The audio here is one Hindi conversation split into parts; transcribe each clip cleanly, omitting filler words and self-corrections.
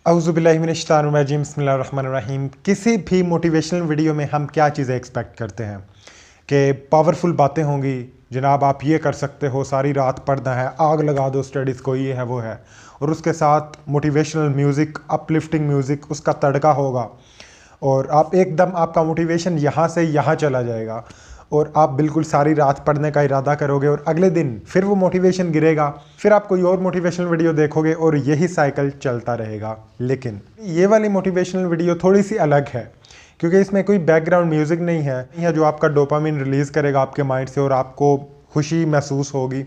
औज़ुबिल्लाहिमिनश्शैतानिर्रजीम बिस्मिल्लाहिर्रहमानिर्रहीम। किसी भी मोटिवेशनल वीडियो में हम क्या चीज़ें एक्सपेक्ट करते हैं कि पावरफुल बातें होंगी, जनाब आप ये कर सकते हो, सारी रात पढ़ना है, आग लगा दो स्टडीज़ को, ये है वो है, और उसके साथ मोटिवेशनल म्यूज़िक, अपलिफ्टिंग म्यूज़िक उसका तड़का होगा और आप एकदम आपका मोटिवेशन यहाँ से यहाँ चला जाएगा और आप बिल्कुल सारी रात पढ़ने का इरादा करोगे और अगले दिन फिर वो मोटिवेशन गिरेगा, फिर आप कोई और मोटिवेशनल वीडियो देखोगे और यही साइकिल चलता रहेगा। लेकिन ये वाली मोटिवेशनल वीडियो थोड़ी सी अलग है क्योंकि इसमें कोई बैकग्राउंड म्यूज़िक नहीं है जो आपका डोपामिन रिलीज़ करेगा आपके माइंड से और आपको खुशी महसूस होगी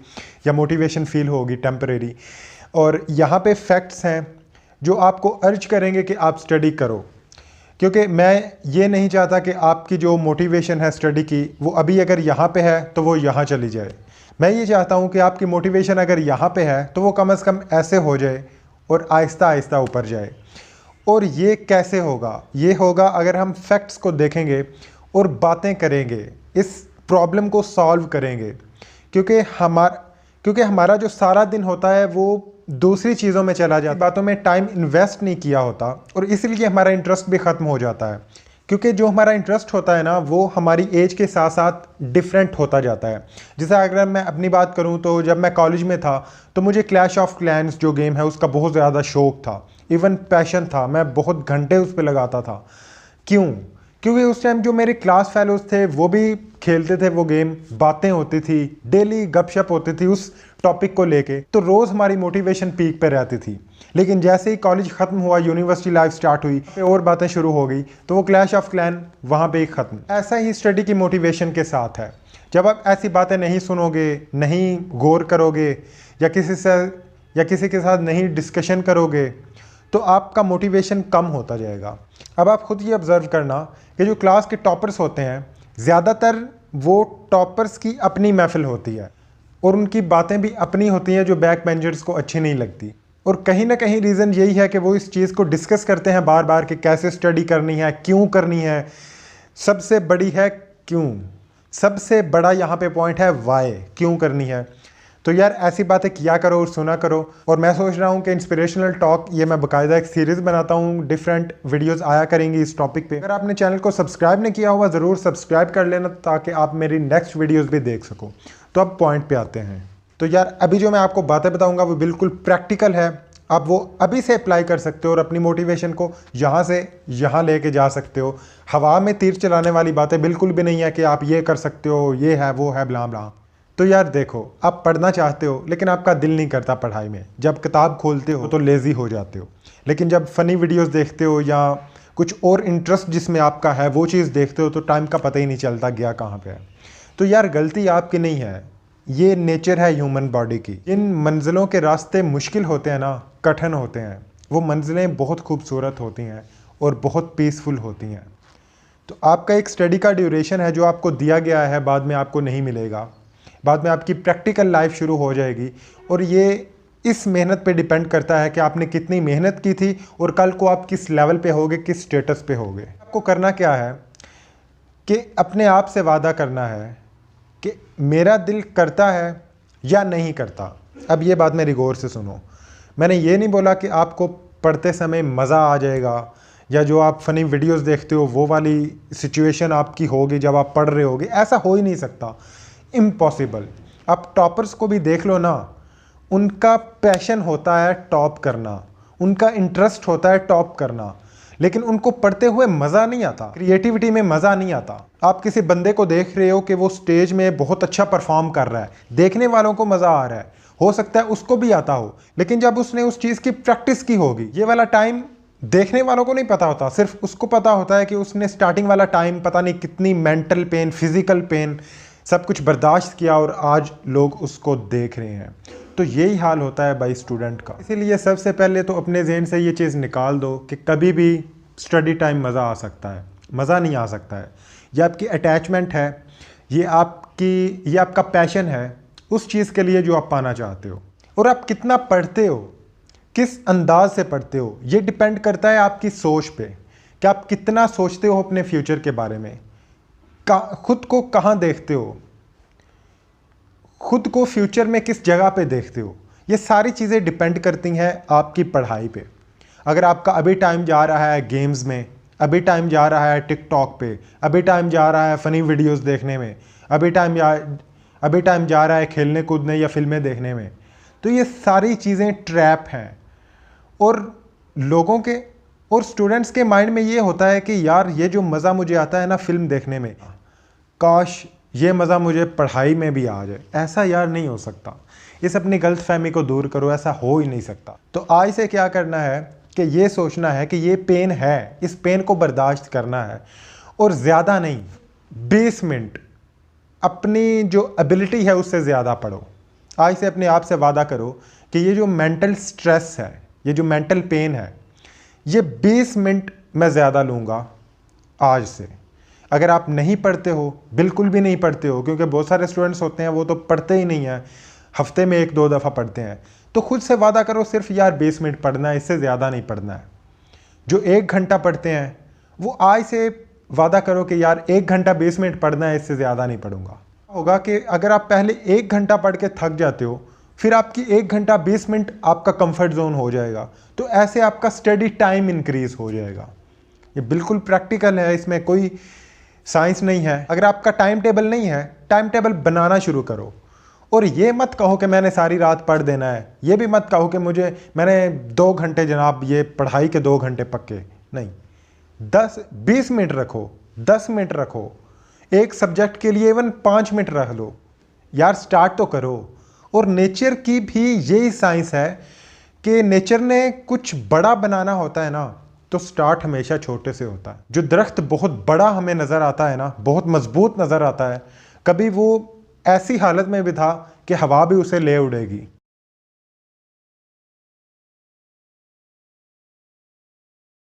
या मोटिवेशन फील होगी टेम्परेरी। और यहाँ पे फैक्ट्स हैं जो आपको अर्ज करेंगे कि आप स्टडी करो, क्योंकि मैं ये नहीं चाहता कि आपकी जो मोटिवेशन है स्टडी की वो अभी अगर यहाँ पे है तो वो यहाँ चली जाए। मैं ये चाहता हूँ कि आपकी मोटिवेशन अगर यहाँ पे है तो वो कम से कम ऐसे हो जाए और आहिस्ता आहिस्ता ऊपर जाए। और ये कैसे होगा? ये होगा अगर हम फैक्ट्स को देखेंगे और बातें करेंगे, इस प्रॉब्लम को सॉल्व करेंगे। क्योंकि हमारा जो सारा दिन होता है वो दूसरी चीज़ों में चला जाता है, बातों में टाइम इन्वेस्ट नहीं किया होता और इसलिए हमारा इंटरेस्ट भी ख़त्म हो जाता है। क्योंकि जो हमारा इंटरेस्ट होता है ना वो हमारी एज के साथ साथ डिफरेंट होता जाता है। जैसे अगर मैं अपनी बात करूं तो जब मैं कॉलेज में था तो मुझे क्लैश ऑफ क्लैंस जो गेम है उसका बहुत ज़्यादा शौक था, इवन पैशन था, मैं बहुत घंटे उस पर लगाता था। क्यों? क्योंकि उस टाइम जो मेरे क्लास फेलोज थे वो भी खेलते थे वो गेम, बातें होती थी, डेली गपशप होती थी उस टॉपिक को लेके, तो रोज़ हमारी मोटिवेशन पीक पे रहती थी। लेकिन जैसे ही कॉलेज ख़त्म हुआ, यूनिवर्सिटी लाइफ स्टार्ट हुई और बातें शुरू हो गई तो वो क्लैश ऑफ क्लैन वहाँ पे ही ख़त्म। ऐसा ही स्टडी की मोटिवेशन के साथ है। जब आप ऐसी बातें नहीं सुनोगे, नहीं गौर करोगे या किसी के साथ नहीं डिस्कशन करोगे तो आपका मोटिवेशन कम होता जाएगा। अब आप खुद ये ऑब्ज़र्व करना कि जो क्लास के टॉपर्स होते हैं ज़्यादातर वो टॉपर्स की अपनी महफिल होती है और उनकी बातें भी अपनी होती हैं जो बैक बेंचर्स को अच्छी नहीं लगती। और कहीं ना कहीं रीज़न यही है कि वो इस चीज़ को डिस्कस करते हैं बार बार कि कैसे स्टडी करनी है, क्यों करनी है। सबसे बड़ी है क्यों, सबसे बड़ा यहाँ पे पॉइंट है वाई, क्यों करनी है। तो यार ऐसी बातें किया करो और सुना करो। और मैं सोच रहा हूँ कि इंस्पिरेशनल टॉक ये मैं बाकायदा एक सीरीज़ बनाता हूँ, डिफरेंट वीडियोस आया करेंगी इस टॉपिक पे। अगर आपने चैनल को सब्सक्राइब नहीं किया हुआ ज़रूर सब्सक्राइब कर लेना ताकि आप मेरी नेक्स्ट वीडियोस भी देख सको। तो अब पॉइंट पे आते हैं। तो यार अभी जो मैं आपको बातें बताऊँगा वो बिल्कुल प्रैक्टिकल है, आप वो अभी से अप्लाई कर सकते हो और अपनी मोटिवेशन को यहाँ से यहाँ लेके जा सकते हो। हवा में तीर चलाने वाली बातें बिल्कुल भी नहीं है कि आप ये कर सकते हो, ये है वो है, ब्ला ब्ला। तो यार देखो, आप पढ़ना चाहते हो लेकिन आपका दिल नहीं करता पढ़ाई में। जब किताब खोलते हो तो लेज़ी हो जाते हो, लेकिन जब फ़नी वीडियोस देखते हो या कुछ और इंटरेस्ट जिसमें आपका है वो चीज़ देखते हो तो टाइम का पता ही नहीं चलता गया कहाँ पे है। तो यार गलती आपकी नहीं है, ये नेचर है ह्यूमन बॉडी की। इन मंजिलों के रास्ते मुश्किल होते हैं ना, कठिन होते हैं, वो मंजिलें बहुत खूबसूरत होती हैं और बहुत पीसफुल होती हैं। तो आपका एक स्टडी का ड्यूरेशन है जो आपको दिया गया है, बाद में आपको नहीं मिलेगा। बाद में आपकी प्रैक्टिकल लाइफ शुरू हो जाएगी और ये इस मेहनत पे डिपेंड करता है कि आपने कितनी मेहनत की थी और कल को आप किस लेवल पे होगे, किस स्टेटस पे होगे। आपको करना क्या है कि अपने आप से वादा करना है कि मेरा दिल करता है या नहीं करता। अब ये बात मेरी गौर से सुनो, मैंने ये नहीं बोला कि आपको पढ़ते समय मज़ा आ जाएगा या जो आप फ़नी वीडियोस देखते हो वो वाली सिचुएशन आपकी होगी जब आप पढ़ रहे होगे। ऐसा हो ही नहीं सकता, इम्पॉसिबल। आप टॉपर्स को भी देख लो ना, उनका पैशन होता है टॉप करना, उनका इंटरेस्ट होता है टॉप करना, लेकिन उनको पढ़ते हुए मज़ा नहीं आता, क्रिएटिविटी में मज़ा नहीं आता। आप किसी बंदे को देख रहे हो कि वो स्टेज में बहुत अच्छा परफॉर्म कर रहा है, देखने वालों को मज़ा आ रहा है, हो सकता है उसको भी आता हो, लेकिन जब उसने उस चीज़ की प्रैक्टिस की होगी, ये वाला टाइम देखने वालों को नहीं पता होता, सिर्फ उसको पता होता है कि उसने स्टार्टिंग वाला टाइम पता नहीं कितनी मेंटल पेन, फिजिकल पेन सब कुछ बर्दाश्त किया और आज लोग उसको देख रहे हैं। तो यही हाल होता है भाई स्टूडेंट का। इसीलिए सबसे पहले तो अपने जहन से ये चीज़ निकाल दो कि कभी भी स्टडी टाइम मज़ा आ सकता है, मज़ा नहीं आ सकता है। ये आपकी अटैचमेंट है, ये आपका पैशन है उस चीज़ के लिए जो आप पाना चाहते हो। और आप कितना पढ़ते हो, किस अंदाज से पढ़ते हो, ये डिपेंड करता है आपकी सोच पे कि आप कितना सोचते हो अपने फ्यूचर के बारे में, खुद को कहाँ देखते हो, खुद को फ्यूचर में किस जगह पे देखते हो। ये सारी चीज़ें डिपेंड करती हैं आपकी पढ़ाई पे। अगर आपका अभी टाइम जा रहा है गेम्स में, अभी टाइम जा रहा है टिकटॉक पे, अभी टाइम जा रहा है फ़नी वीडियोस देखने में, अभी टाइम जा रहा है खेलने कूदने या फिल्में देखने में, तो ये सारी चीज़ें ट्रैप हैं। और लोगों के और स्टूडेंट्स के माइंड में ये होता है कि यार ये जो मज़ा मुझे आता है ना फिल्म देखने में, काश ये मज़ा मुझे पढ़ाई में भी आ जाए। ऐसा यार नहीं हो सकता। इस अपनी गलत फहमी को दूर करो, ऐसा हो ही नहीं सकता। तो आज से क्या करना है कि ये सोचना है कि ये पेन है, इस पेन को बर्दाश्त करना है, और ज़्यादा नहीं, 20 मिनट अपनी जो एबिलिटी है उससे ज़्यादा पढ़ो। आज से अपने आप से वादा करो कि ये जो मेंटल स्ट्रेस है, ये जो मेंटल पेन है, ये 20 मिनट मैं ज़्यादा लूँगा आज से। अगर आप नहीं पढ़ते हो, बिल्कुल भी नहीं पढ़ते हो, क्योंकि बहुत सारे स्टूडेंट्स होते हैं वो तो पढ़ते ही नहीं हैं, हफ्ते में 1-2 दफ़ा पढ़ते हैं, तो खुद से वादा करो सिर्फ यार 20 मिनट पढ़ना है, इससे ज़्यादा नहीं पढ़ना है। जो 1 घंटा पढ़ते हैं वो आज से वादा करो कि यार 1 घंटा 20 मिनट पढ़ना है, इससे ज़्यादा नहीं पढ़ूंगा। होगा कि अगर आप पहले 1 घंटा पढ़ के थक जाते हो, फिर आपकी 1 घंटा 20 मिनट आपका कंफर्ट जोन हो जाएगा, तो ऐसे आपका स्टडी टाइम इंक्रीज़ हो जाएगा। ये बिल्कुल प्रैक्टिकल है, इसमें कोई साइंस नहीं है। अगर आपका टाइम टेबल नहीं है, टाइम टेबल बनाना शुरू करो। और ये मत कहो कि मैंने सारी रात पढ़ देना है, ये भी मत कहो कि मैंने 2 घंटे जनाब ये पढ़ाई के 2 घंटे पक्के नहीं, 10-20 मिनट रखो, 10 मिनट रखो, एक सब्जेक्ट के लिए इवन 5 मिनट रख लो यार, स्टार्ट तो करो। और नेचर की भी यही साइंस है कि नेचर ने कुछ बड़ा बनाना होता है ना, तो स्टार्ट हमेशा छोटे से होता है। जो दरख्त बहुत बड़ा हमें नज़र आता है ना, बहुत मजबूत नज़र आता है, कभी वो ऐसी हालत में भी था कि हवा भी उसे ले उड़ेगी,